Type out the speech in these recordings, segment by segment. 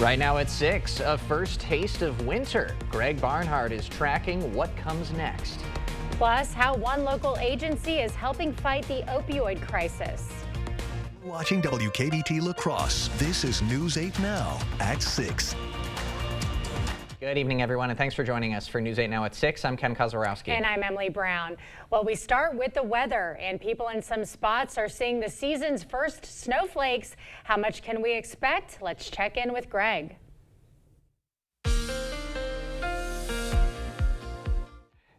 Right now at 6, a first taste of winter. Greg Barnhart is tracking what comes next. Plus, how one local agency is helping fight the opioid crisis. Watching WKBT La Crosse. This is News 8 Now at 6. Good evening, everyone, and thanks for joining us for News 8 Now at 6. I'm Ken Kozorowski. And I'm Emily Brown. Well, we start with the weather, and people in some spots are seeing the season's first snowflakes. How much can we expect? Let's check in with Greg.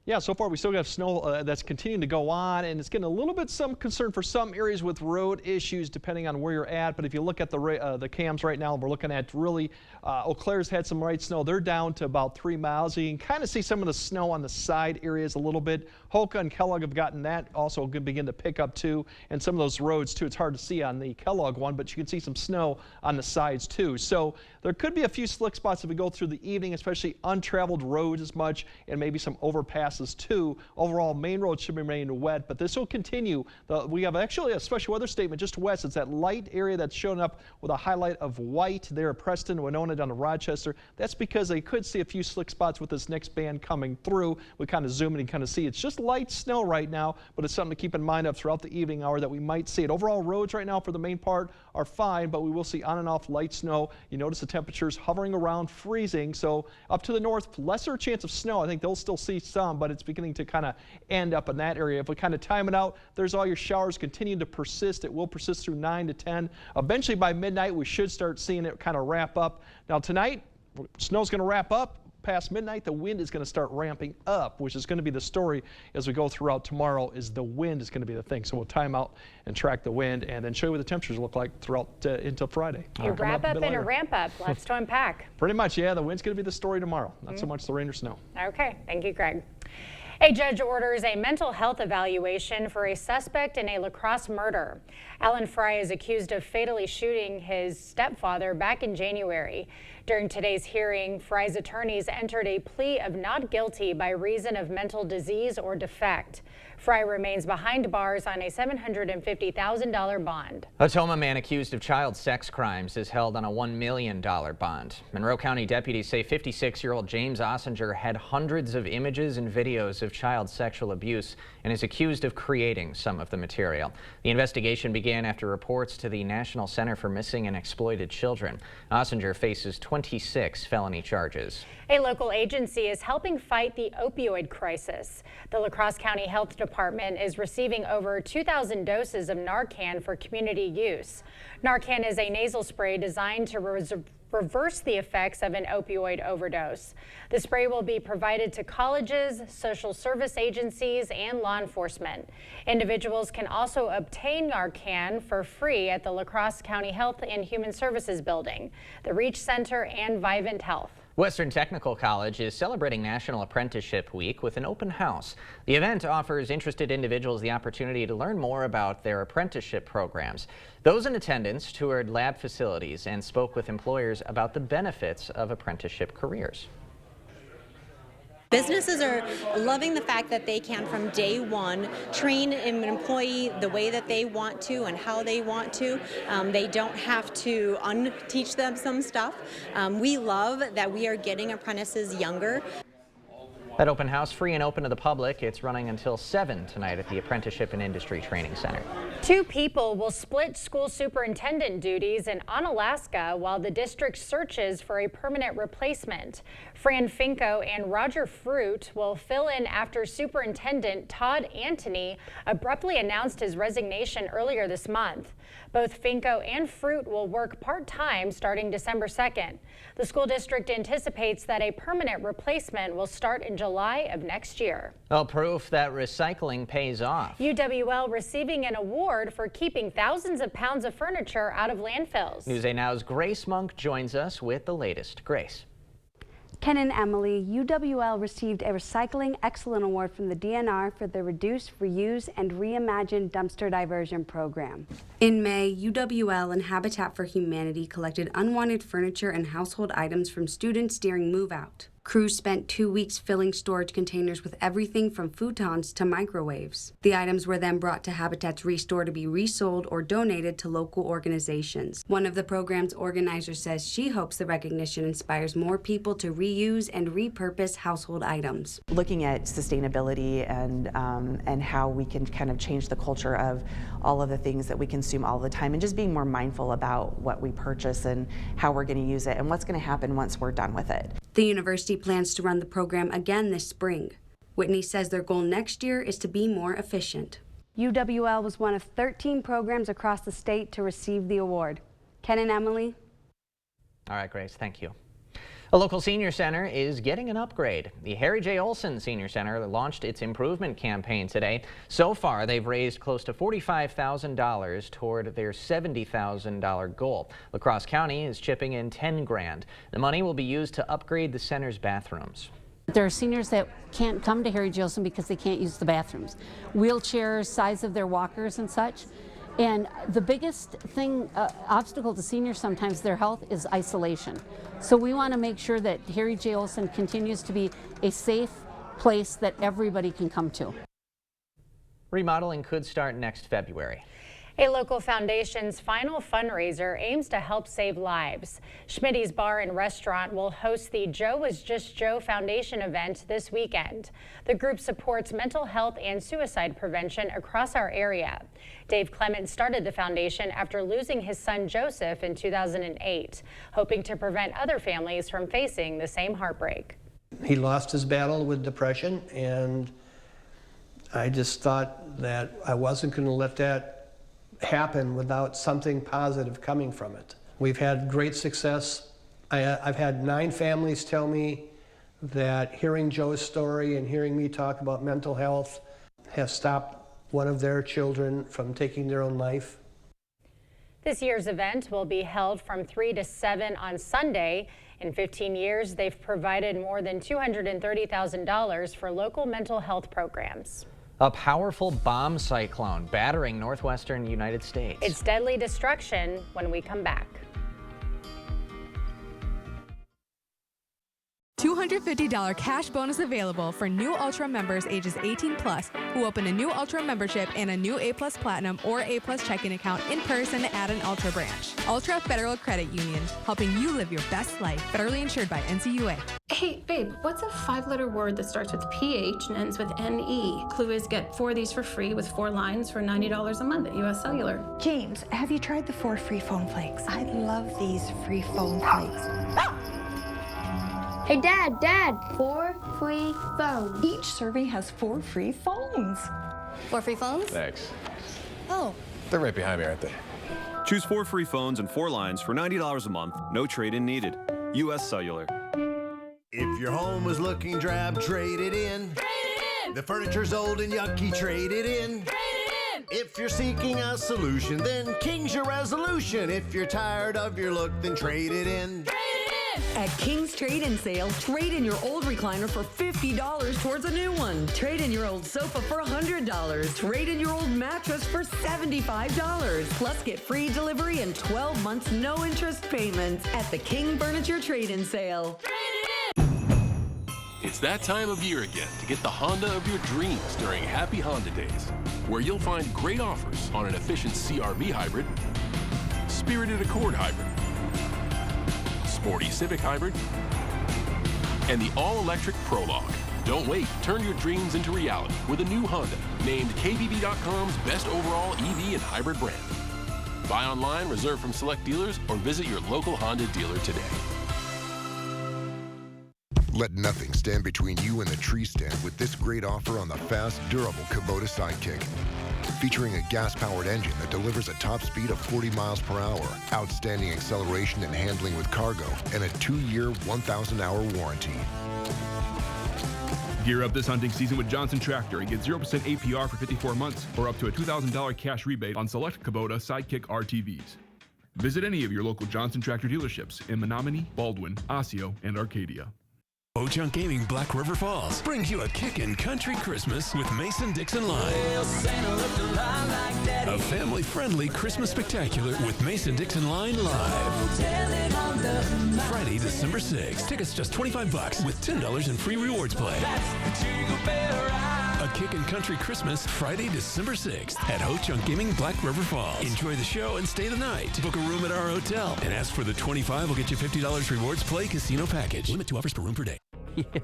Yeah, so far we still have snow that's continuing to go on, and it's getting a little bit some concern for some areas with road issues depending on where you're at. But if you look at the cams right now, we're looking at really Eau Claire's had some light snow. They're down to about 3 miles. You can kind of see some of the snow on the side areas a little bit. Holka and Kellogg have gotten that also begin to pick up too, and some of those roads too. It's hard to see on the Kellogg one, but you can see some snow on the sides too. So there could be a few slick spots if we go through the evening, especially untraveled roads as much, and maybe some overpasses too. Overall, main road should remain wet, but this will continue. We have actually a special weather statement just west. It's that light area that's shown up with a highlight of white there at Preston, Winona down to Rochester. That's because they could see a few slick spots with this next band coming through. We kind of zoom in and kind of see it's just light snow right now, but it's something to keep in mind of throughout the evening hour that we might see it. Overall, roads right now for the main part are fine, but we will see on and off light snow. You notice the temperatures hovering around freezing, so up to the north, lesser chance of snow. I think they'll still see some, but it's beginning to kind of end up in that area. If we kind of time it out, there's all your showers continuing to persist. It will persist through 9 to 10. Eventually by midnight, we should start seeing it kind of wrap up. Now tonight, snow's going to wrap up. Past midnight, the wind is going to start ramping up, which is going to be the story as we go throughout tomorrow. Is the wind is going to be the thing. So we'll time out and track the wind and then show you what the temperatures look like throughout until Friday. A wrap up and a ramp up. Lots to unpack. Pretty much, yeah. The wind's going to be the story tomorrow. Not so much the rain or snow. Okay. Thank you, Greg. A judge orders a mental health evaluation for a suspect in a La Crosse murder. Alan Fry is accused of fatally shooting his stepfather back in January. During today's hearing, Fry's attorneys entered a plea of not guilty by reason of mental disease or defect. Fry remains behind bars on a $750,000 bond. A Toma man accused of child sex crimes is held on a $1 million bond. Monroe County deputies say 56-year-old James Ossinger had hundreds of images and videos of child sexual abuse and is accused of creating some of the material. The investigation began after reports to the National Center for Missing and Exploited Children. Ossinger faces 26 felony charges. A local agency is helping fight the opioid crisis. The La Crosse County Health Department is receiving over 2,000 doses of Narcan for community use. Narcan is a nasal spray designed to reverse the effects of an opioid overdose. The spray will be provided to colleges, social service agencies, and law enforcement. Individuals can also obtain Narcan for free at the La Crosse County Health and Human Services Building, the Reach Center, and Vivint Health. Western Technical College is celebrating National Apprenticeship Week with an open house. The event offers interested individuals the opportunity to learn more about their apprenticeship programs. Those in attendance toured lab facilities and spoke with employers about the benefits of apprenticeship careers. Businesses are loving the fact that they can, from day one, train an employee the way that they want to and how they want to. They don't have to unteach them some stuff. We love that we are getting apprentices younger. That open house, free and open to the public. It's running until 7 tonight at the Apprenticeship and Industry Training Center. 2 people will split school superintendent duties in Onalaska while the district searches for a permanent replacement. Fran Finko and Roger Fruit will fill in after Superintendent Todd Antony abruptly announced his resignation earlier this month. Both Finko and Fruit will work part-time starting December 2nd. The school district anticipates that a permanent replacement will start in July of next year. Well, proof that recycling pays off. UWL receiving an award for keeping thousands of pounds of furniture out of landfills. News 8 Now's Grace Monk joins us with the latest. Grace. Ken and Emily, UWL received a Recycling Excellence Award from the DNR for the Reduce, Reuse, and Reimagine Dumpster Diversion Program. In May, UWL and Habitat for Humanity collected unwanted furniture and household items from students during move-out. Crews spent 2 weeks filling storage containers with everything from futons to microwaves. The items were then brought to Habitat's Restore to be resold or donated to local organizations. One of the program's organizers says she hopes the recognition inspires more people to reuse and repurpose household items. Looking at sustainability and how we can kind of change the culture of all of the things that we consume all the time, and just being more mindful about what we purchase and how we're going to use it and what's going to happen once we're done with it. The university plans to run the program again this spring. Whitney says their goal next year is to be more efficient. UWL was one of 13 programs across the state to receive the award. Ken and Emily. All right, Grace, thank you. A local senior center is getting an upgrade. The Harry J. Olson Senior Center launched its improvement campaign today. So far, they've raised close to $45,000 toward their $70,000 goal. La Crosse County is chipping in $10 grand. The money will be used to upgrade the center's bathrooms. There are seniors that can't come to Harry J. Olson because they can't use the bathrooms. Wheelchairs, size of their walkers and such. And the biggest thing, obstacle to seniors sometimes, their health, is isolation. So we want to make sure that Harry J. Olson continues to be a safe place that everybody can come to. Remodeling could start next February. A local foundation's final fundraiser aims to help save lives. Schmitty's Bar and Restaurant will host the Joe Was Just Joe Foundation event this weekend. The group supports mental health and suicide prevention across our area. Dave Clement started the foundation after losing his son Joseph in 2008, hoping to prevent other families from facing the same heartbreak. He lost his battle with depression, and I just thought that I wasn't going to let that happen without something positive coming from it. We've had great success. I've had 9 families tell me that hearing Joe's story and hearing me talk about mental health has stopped one of their children from taking their own life. This year's event will be held from 3 to 7 on Sunday. In 15 years, they've provided more than $230,000 for local mental health programs. A powerful bomb cyclone battering northwestern United States. It's deadly destruction when we come back. $250 cash bonus available for new Ultra members ages 18 plus who open a new Ultra membership and a new A+ Platinum or A+ checking account in person at an Ultra branch. Ultra Federal Credit Union, helping you live your best life. Federally insured by NCUA. Hey, babe, what's a 5-letter word that starts with PH and ends with NE? Clue is get 4 of these for free with 4 lines for $90 a month at US Cellular. James, have you tried the 4 free phone flakes? I love these free phone flakes. Ah! Hey, Dad, 4 free phones. Each serving has 4 free phones. 4 free phones? Thanks. Oh. They're right behind me, aren't they? Choose 4 free phones and 4 lines for $90 a month. No trade-in needed. US Cellular. If your home is looking drab, trade it in. Trade it in. The furniture's old and yucky, trade it in. Trade it in. If you're seeking a solution, then King's your resolution. If you're tired of your look, then trade it in. Trade it in. At King's Trade-In Sale, trade in your old recliner for $50 towards a new one. Trade in your old sofa for $100. Trade in your old mattress for $75. Plus, get free delivery and 12 months no interest payments at the King Furniture Trade-In Sale. Trade it in. It's that time of year again to get the Honda of your dreams during Happy Honda Days, where you'll find great offers on an efficient CR-V hybrid, spirited Accord hybrid, sporty Civic hybrid, and the all-electric Prologue. Don't wait. Turn your dreams into reality with a new Honda, named KBB.com's best overall EV and hybrid brand. Buy online, reserve from select dealers, or visit your local Honda dealer today. Let nothing stand between you and the tree stand with this great offer on the fast, durable Kubota Sidekick. Featuring a gas-powered engine that delivers a top speed of 40 miles per hour, outstanding acceleration and handling with cargo, and a 2-year, 1,000-hour warranty. Gear up this hunting season with Johnson Tractor and get 0% APR for 54 months or up to a $2,000 cash rebate on select Kubota Sidekick RTVs. Visit any of your local Johnson Tractor dealerships in Menominee, Baldwin, Osseo, and Arcadia. Ho-Chunk Gaming Black River Falls brings you a kickin' country Christmas with Mason-Dixon Line. A family-friendly Christmas spectacular with Mason-Dixon Line Live. Friday, December 6th. Tickets just $25 with $10 in free rewards play. A kickin' country Christmas Friday, December 6th at Ho-Chunk Gaming Black River Falls. Enjoy the show and stay the night. Book a room at our hotel and ask for the $25 will get you $50 rewards play casino package. Limit 2 offers per room per day.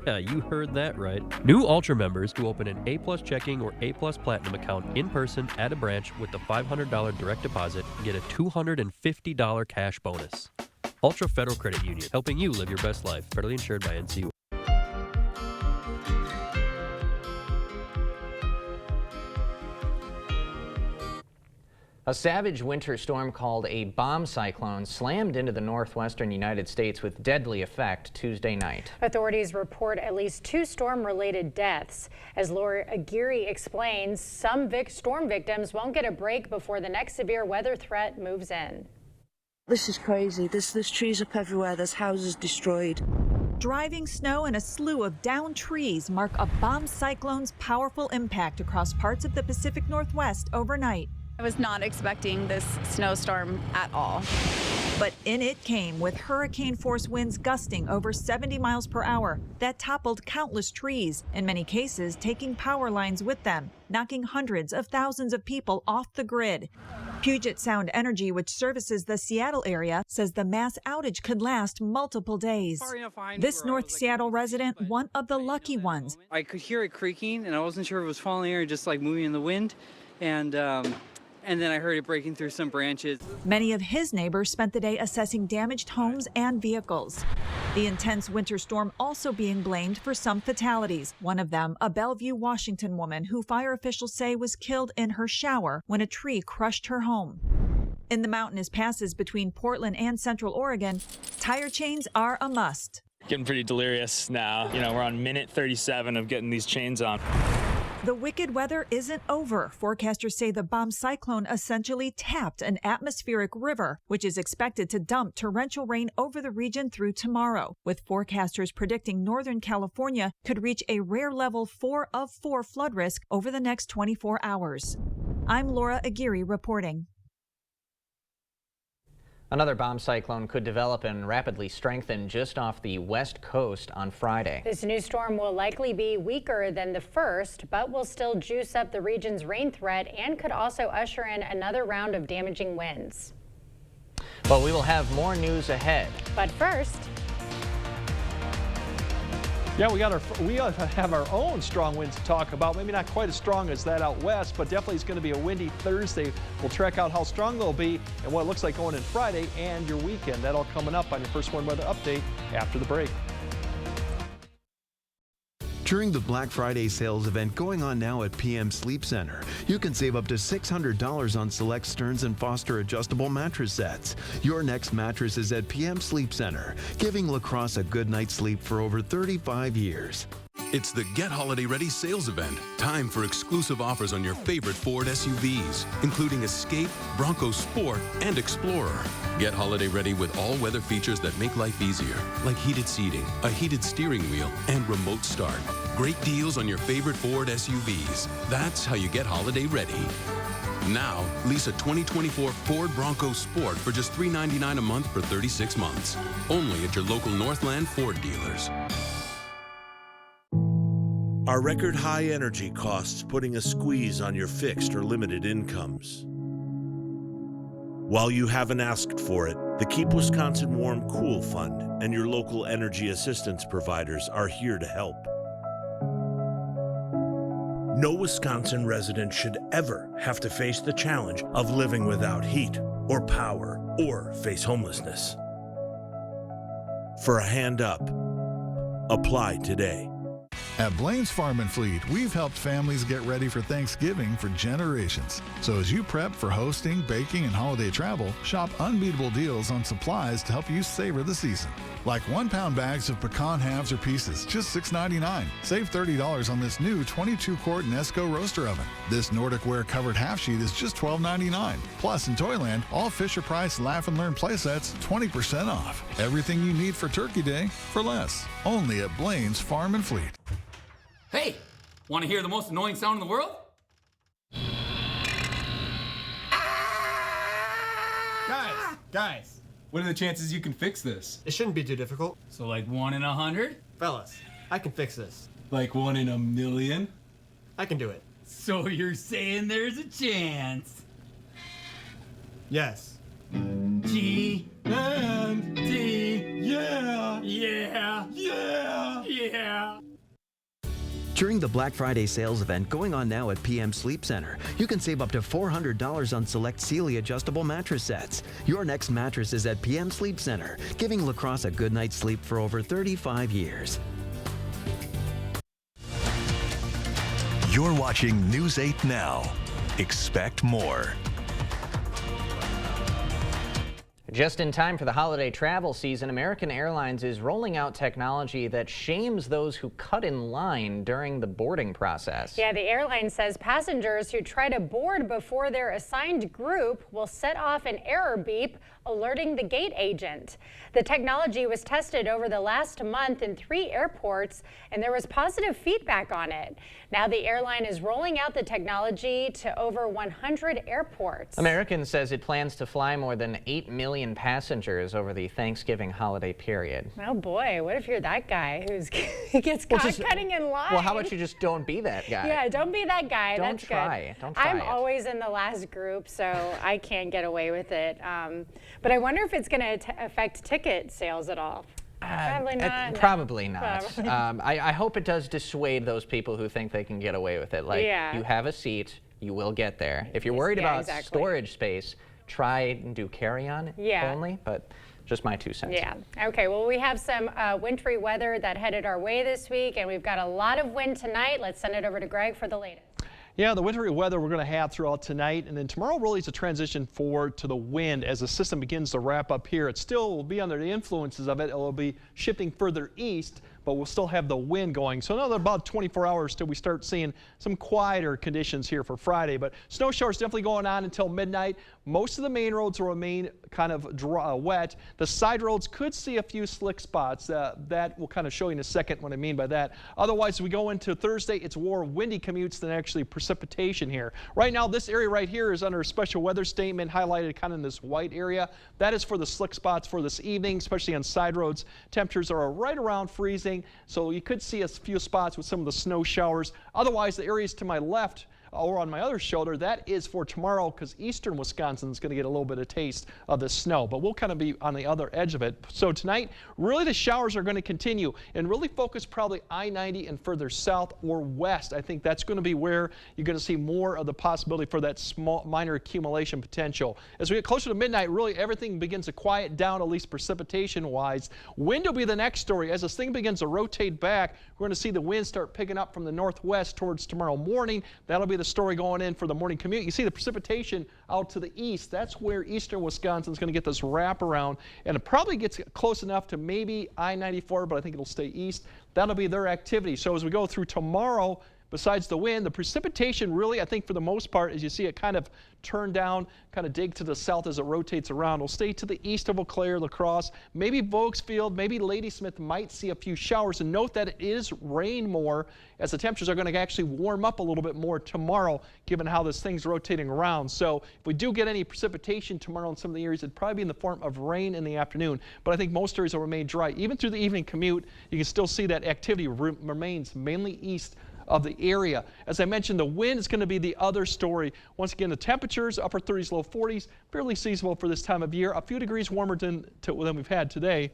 Yeah, you heard that right. New Ultra members who open an A-Plus checking or A-Plus Platinum account in person at a branch with the $500 direct deposit get a $250 cash bonus. Ultra Federal Credit Union, helping you live your best life. Federally insured by NCUA. A savage winter storm called a bomb cyclone slammed into the northwestern United States with deadly effect Tuesday night. Authorities report at least 2 storm-related deaths. As Laura Aguirre explains, some storm victims won't get a break before the next severe weather threat moves in. This is crazy. There's trees up everywhere. There's houses destroyed. Driving snow and a slew of downed trees mark a bomb cyclone's powerful impact across parts of the Pacific Northwest overnight. I was not expecting this snowstorm at all. But in it came with hurricane-force winds gusting over 70 miles per hour that toppled countless trees, in many cases taking power lines with them, knocking hundreds of thousands of people off the grid. Puget Sound Energy, which services the Seattle area, says the mass outage could last multiple days. This North Seattle resident, one of the lucky ones. I could hear it creaking, and I wasn't sure if it was falling or just like moving in the wind, and then I heard it breaking through some branches. Many of his neighbors spent the day assessing damaged homes and vehicles. The intense winter storm also being blamed for some fatalities. One of them, a Bellevue, Washington woman who fire officials say was killed in her shower when a tree crushed her home. In the mountainous passes between Portland and Central Oregon, tire chains are a must. Getting pretty delirious now. You know, we're on minute 37 of getting these chains on. The wicked weather isn't over. Forecasters say the bomb cyclone essentially tapped an atmospheric river, which is expected to dump torrential rain over the region through tomorrow, with forecasters predicting Northern California could reach a rare level 4 of 4 flood risk over the next 24 hours. I'm Laura Aguirre reporting. Another bomb cyclone could develop and rapidly strengthen just off the west coast on Friday. This new storm will likely be weaker than the first, but will still juice up the region's rain threat and could also usher in another round of damaging winds. But we will have more news ahead. But first, yeah, we have our own strong winds to talk about. Maybe not quite as strong as that out west, but definitely it's going to be a windy Thursday. We'll check out how strong they'll be and what it looks like going in Friday and your weekend. That all coming up on your First Warn Weather Update after the break. During the Black Friday sales event going on now at PM Sleep Center, you can save up to $600 on select Stearns & Foster adjustable mattress sets. Your next mattress is at PM Sleep Center, giving La Crosse a good night's sleep for over 35 years. It's the Get Holiday Ready sales event. Time for exclusive offers on your favorite Ford SUVs, including Escape, Bronco Sport, and Explorer. Get holiday ready with all-weather features that make life easier, like heated seating, a heated steering wheel, and remote start. Great deals on your favorite Ford SUVs. That's how you get holiday ready. Now, lease a 2024 Ford Bronco Sport for just $399 a month for 36 months. Only at your local Northland Ford dealers. Are record high energy costs putting a squeeze on your fixed or limited incomes? While you haven't asked for it, the Keep Wisconsin Warm Cool Fund and your local energy assistance providers are here to help. No Wisconsin resident should ever have to face the challenge of living without heat or power or face homelessness. For a hand up, apply today. At Blaine's Farm and Fleet, we've helped families get ready for Thanksgiving for generations. So as you prep for hosting, baking, and holiday travel, shop unbeatable deals on supplies to help you savor the season. Like 1-pound bags of pecan halves or pieces, just $6.99. Save $30 on this new 22-quart Nesco roaster oven. This Nordic Ware covered half sheet is just $12.99. Plus, in Toyland, all Fisher-Price Laugh and Learn play sets 20% off. Everything you need for Turkey Day for less. Only at Blaine's Farm and Fleet. Hey, want to hear the most annoying sound in the world? Guys, what are the chances you can fix this? It shouldn't be too difficult. So like 1 in 100? Fellas, I can fix this. Like 1 in a million? I can do it. So you're saying there's a chance? Yes. G and D, yeah! Yeah! Yeah! Yeah! During the Black Friday sales event going on now at PM Sleep Center, you can save up to $400 on select Sealy adjustable mattress sets. Your next mattress is at PM Sleep Center, giving La Crosse a good night's sleep for over 35 years. You're watching News 8 Now. Expect more. Just in time for the holiday travel season, American Airlines is rolling out technology that shames those who cut in line during the boarding process. Yeah, the airline says passengers who try to board before their assigned group will set off an error beep alerting the gate agent. The technology was tested over the last month in 3 airports, and there was positive feedback on it. Now the airline is rolling out the technology to over 100 airports. American says it plans to fly more than 8 million passengers over the Thanksgiving holiday period. Oh boy, what if you're that guy who gets caught cutting in line? Well, how about you just don't be that guy? Yeah, don't be that guy. Don't That's try. good. Don't try I'm it. always in the last group, so I can't get away with it. But I wonder if it's going to affect ticket sales at all. Probably not. Probably not. I hope it does dissuade those people who think they can get away with it. Like, you have a seat, you will get there. If you're worried about storage space, try and do carry-on only, but just my 2 cents. Yeah. Okay, well, we have some wintry weather that headed our way this week, and we've got a lot of wind tonight. Let's send it over to Greg for the latest. Yeah, the wintry weather we're going to have throughout tonight, and then tomorrow really is a transition forward to the wind as the system begins to wrap up here. It still will be under the influences of it. It will be shifting further east, but we'll still have the wind going. So another about 24 hours till we start seeing some quieter conditions here for Friday. But snow showers definitely going on until midnight. Most of the main roads will remain kind of wet. The side roads could see a few slick spots. That will kind of show you in a second what I mean by that. Otherwise, as we go into Thursday, it's more windy commutes than actually precipitation here. Right now, this area right here is under a special weather statement highlighted kind of in this white area. That is for the slick spots for this evening, especially on side roads. Temperatures are right around freezing, so you could see a few spots with some of the snow showers. Otherwise, the areas to my left or on my other shoulder, that is for tomorrow because eastern Wisconsin is going to get a little bit of taste of the snow, but we'll kind of be on the other edge of it. So tonight, really the showers are going to continue and really focus probably I-90 and further south or west. I think that's going to be where you're going to see more of the possibility for that small minor accumulation potential. As we get closer to midnight, really everything begins to quiet down, at least precipitation-wise. Wind will be the next story. As this thing begins to rotate back, we're going to see the wind start picking up from the northwest towards tomorrow morning. That'll be the story going in for the morning commute. You see the precipitation out to the east. That's where eastern Wisconsin is going to get this wraparound, and it probably gets close enough to maybe I-94, but I think it'll stay east. That'll be their activity. So as we go through tomorrow, besides the wind, the precipitation really, I think for the most part, as you see it kind of turn down, kind of dig to the south as it rotates around. Will stay to the east of Eau Claire, La Crosse, maybe Volksfield, maybe Ladysmith might see a few showers. And note that it is rain more as the temperatures are going to actually warm up a little bit more tomorrow, given how this thing's rotating around. So if we do get any precipitation tomorrow in some of the areas, it'd probably be in the form of rain in the afternoon. But I think most areas will remain dry. Even through the evening commute, you can still see that activity remains mainly east of the area. As I mentioned, the wind is going to be the other story. Once again, the temperatures, upper 30s, low 40s, fairly seasonable for this time of year, a few degrees warmer than we've had today.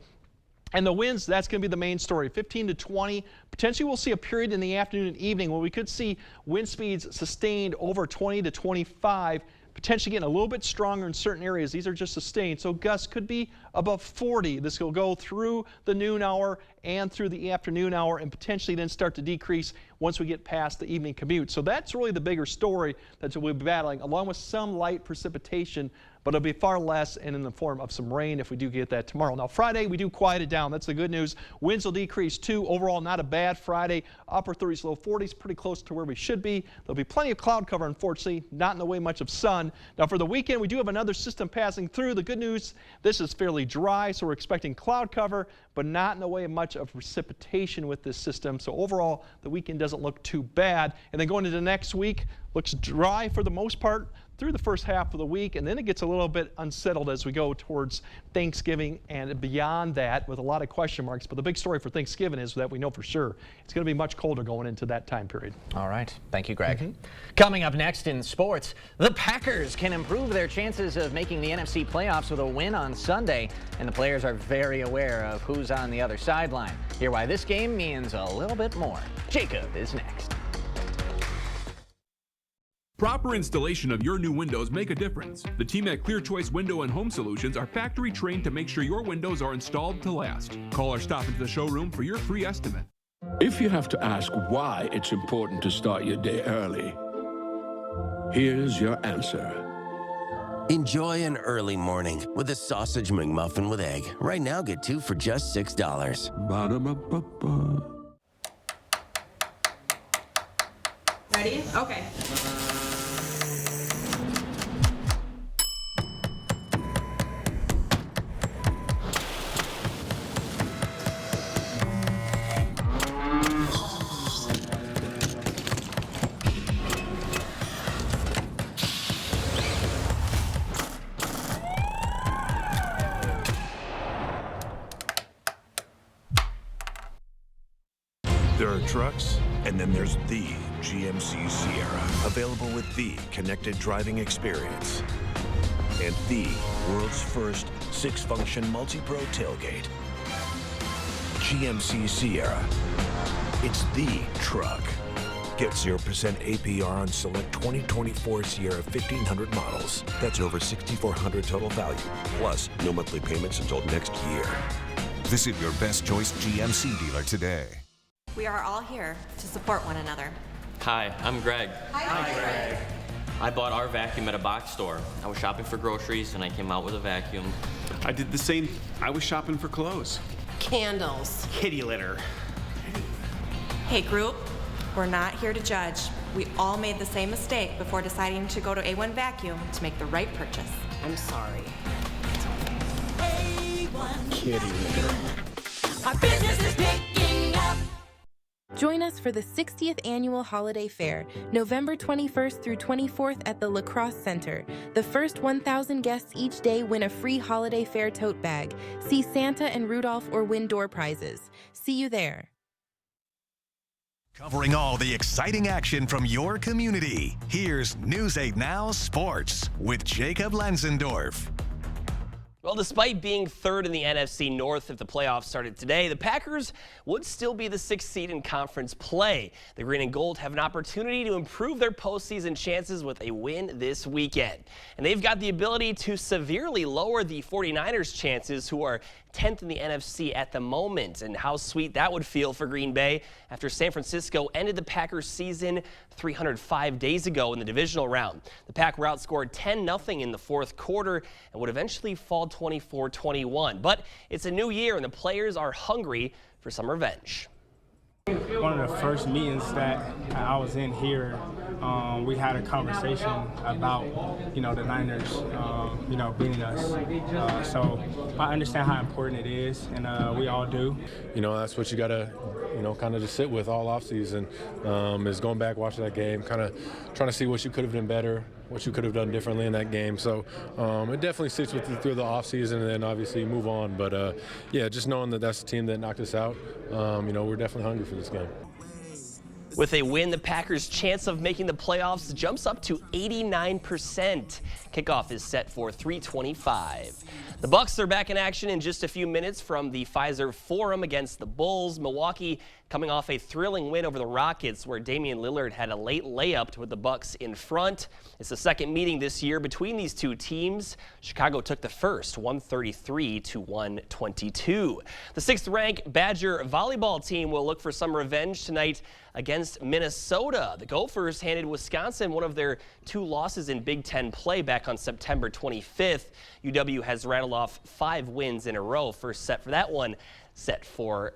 And the winds, that's going to be the main story, 15 to 20. Potentially we'll see a period in the afternoon and evening where we could see wind speeds sustained over 20 to 25. potentially getting a little bit stronger in certain areas. These are just sustained, so gusts could be above 40. This will go through the noon hour and through the afternoon hour and potentially then start to decrease once we get past the evening commute. So that's really the bigger story that we'll be battling, along with some light precipitation, but it'll be far less and in the form of some rain if we do get that tomorrow. Now Friday, we do quiet it down. That's the good news. Winds will decrease too. Overall, not a bad Friday. Upper 30s, low 40s, pretty close to where we should be. There'll be plenty of cloud cover, unfortunately, not in the way much of sun. Now for the weekend, we do have another system passing through. The good news, this is fairly dry, so we're expecting cloud cover, but not in the way of much of precipitation with this system. So overall, the weekend doesn't look too bad. And then going into next week, looks dry for the most part through the first half of the week, and then it gets a little bit unsettled as we go towards Thanksgiving and beyond that, with a lot of question marks. But the big story for Thanksgiving is that we know for sure it's going to be much colder going into that time period. All right. Thank you, Greg. Coming up next in sports, the Packers can improve their chances of making the NFC playoffs with a win on Sunday, and the players are very aware of who's on the other sideline. Hear why this game means a little bit more. Jacob is next. Proper installation of your new windows make a difference. The team at Clear Choice Window and Home Solutions are factory trained to make sure your windows are installed to last. Call or stop into the showroom for your free estimate. If you have to ask why it's important to start your day early, here's your answer. Enjoy an early morning with a sausage McMuffin with egg. Right now, get 2 for just $6. Ba-da-ba-ba-ba. Ready? Okay. There are trucks, and then there's the GMC Sierra, available with the connected driving experience and the world's first 6-function multi-pro tailgate. GMC Sierra. It's the truck. Get 0% APR on select 2024 Sierra 1500 models. That's over $6,400 total value, plus no monthly payments until next year. Visit your best choice GMC dealer today. We are all here to support one another. Hi, I'm Greg. Hi, Greg. I bought our vacuum at a box store. I was shopping for groceries and I came out with a vacuum. I did the same. I was shopping for clothes. Candles. Kitty litter. Hey, group, we're not here to judge. We all made the same mistake before deciding to go to A1 Vacuum to make the right purchase. I'm sorry. A1 Kitty litter. Our business is picking up. Join us for the 60th Annual Holiday Fair, November 21st through 24th at the La Crosse Center. The first 1,000 guests each day win a free Holiday Fair tote bag. See Santa and Rudolph or win door prizes. See you there. Covering all the exciting action from your community, here's News 8 Now Sports with Jacob Lenzendorf. Well, despite being third in the NFC North if the playoffs started today, the Packers would still be the 6th seed in conference play. The Green and Gold have an opportunity to improve their postseason chances with a win this weekend. And they've got the ability to severely lower the 49ers' chances, who are 10th in the NFC at the moment. And how sweet that would feel for Green Bay after San Francisco ended the Packers season 305 days ago in the divisional round. The Pack were outscored 10-0 in the fourth quarter and would eventually fall 24-21. But it's a new year and the players are hungry for some revenge. One of the first meetings that I was in here, we had a conversation about, the Niners, beating us. So I understand how important it is, and we all do. That's what you got to, kind of just sit with all offseason, is going back, watching that game, kind of trying to see what you could have done better, what you could have done differently in that game. So it definitely sits with you through the offseason, and then obviously you move on. But, just knowing that that's the team that knocked us out, we're definitely hungry for this game. With a win, the Packers' chance of making the playoffs jumps up to 89%. Kickoff is set for 3:25. The Bucs are back in action in just a few minutes from the Pfizer Forum against the Bulls. Milwaukee coming off a thrilling win over the Rockets where Damian Lillard had a late layup to put the Bucks in front. It's the second meeting this year between these two teams. Chicago took the first, 133-122. The 6th-ranked Badger volleyball team will look for some revenge tonight against Minnesota. The Gophers handed Wisconsin one of their 2 losses in Big Ten play back on September 25th. UW has rattled off 5 wins in a row. First set for that one set for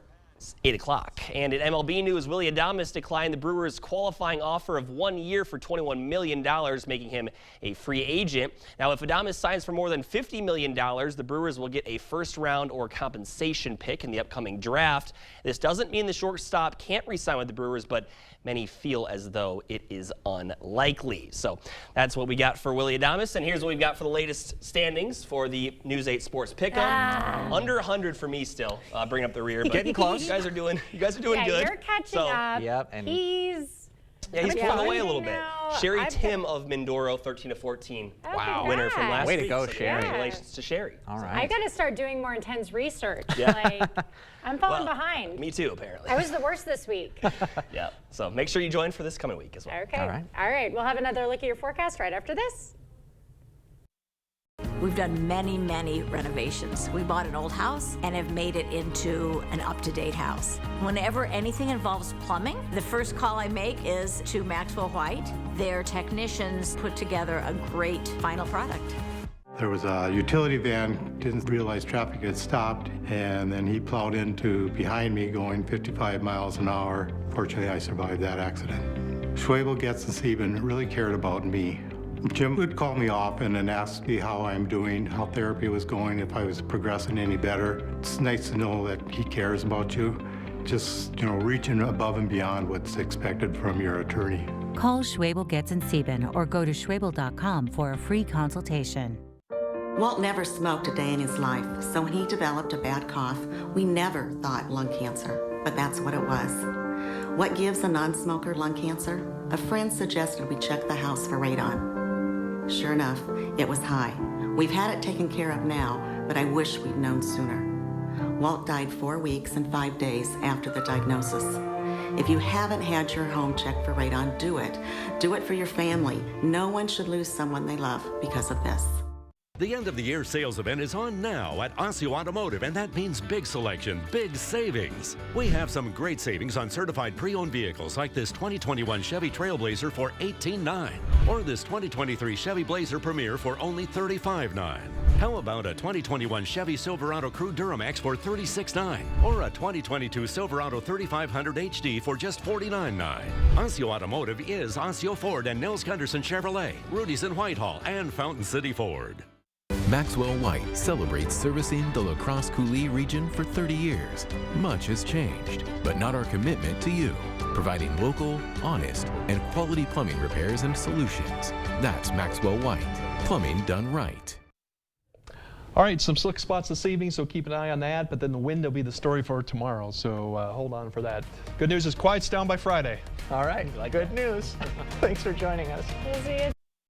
8 o'clock. And in MLB news, Willy Adames declined the Brewers' qualifying offer of 1 year for $21 million, making him a free agent. Now, if Adames signs for more than $50 million, the Brewers will get a first-round or compensation pick in the upcoming draft. This doesn't mean the shortstop can't re-sign with the Brewers, but many feel as though it is unlikely. So that's what we got for Willy Adames, and here's what we've got for the latest standings for the News 8 Sports Pick'em. Under 100 for me still, bringing up the rear, but getting close. You guys are doing good. You're catching up. Yep, and He's pulling away a little bit. now. Sherry I've Tim of Mindoro, 13-14. Wow. Winner from last Way to week. go, So Sherry. Congratulations to Sherry. all I right. got to start doing more intense research. Yeah. Like, I'm falling Well, behind. Me too, apparently. I was the worst this week. Yeah. So make sure you join for this coming week as well. Okay. All right. All right. We'll have another look at your forecast right after this. We've done many, many renovations. We bought an old house and have made it into an up-to-date house. Whenever anything involves plumbing, the first call I make is to Maxwell White. Their technicians put together a great final product. There was a utility van, didn't realize traffic had stopped, and then he plowed into behind me going 55 miles an hour. Fortunately, I survived that accident. Schwebel, Getz, and Sieben really cared about me. Jim would call me often and ask me how I'm doing, how therapy was going, if I was progressing any better. It's nice to know that he cares about you. Just, reaching above and beyond what's expected from your attorney. Call Schwebel, Getz, and Sieben or go to schwebel.com for a free consultation. Walt never smoked a day in his life, so when he developed a bad cough, we never thought lung cancer, but that's what it was. What gives a non-smoker lung cancer? A friend suggested we check the house for radon. Sure enough, it was high. We've had it taken care of now, but I wish we'd known sooner. Walt died 4 weeks and 5 days after the diagnosis. If you haven't had your home checked for radon, do it. Do it for your family. No one should lose someone they love because of this. The end of the year sales event is on now at Osseo Automotive, and that means big selection, big savings. We have some great savings on certified pre-owned vehicles like this 2021 Chevy Trailblazer for $18,900 or this 2023 Chevy Blazer Premier for only $35,900. How about a 2021 Chevy Silverado Crew Duramax for $36,900 or a 2022 Silverado 3500 HD for just $49,900? Osseo Automotive is Osseo Ford and Nels Gunderson Chevrolet, Rudy's in Whitehall, and Fountain City Ford. Maxwell White celebrates servicing the La Crosse Coulee region for 30 years. Much has changed, but not our commitment to you, providing local, honest, and quality plumbing repairs and solutions. That's Maxwell White, plumbing done right. All right, some slick spots this evening, so keep an eye on that, but then the wind will be the story for tomorrow, so hold on for that. Good news is quiet's down by Friday. All right. Good news. Thanks for joining us. We'll see you.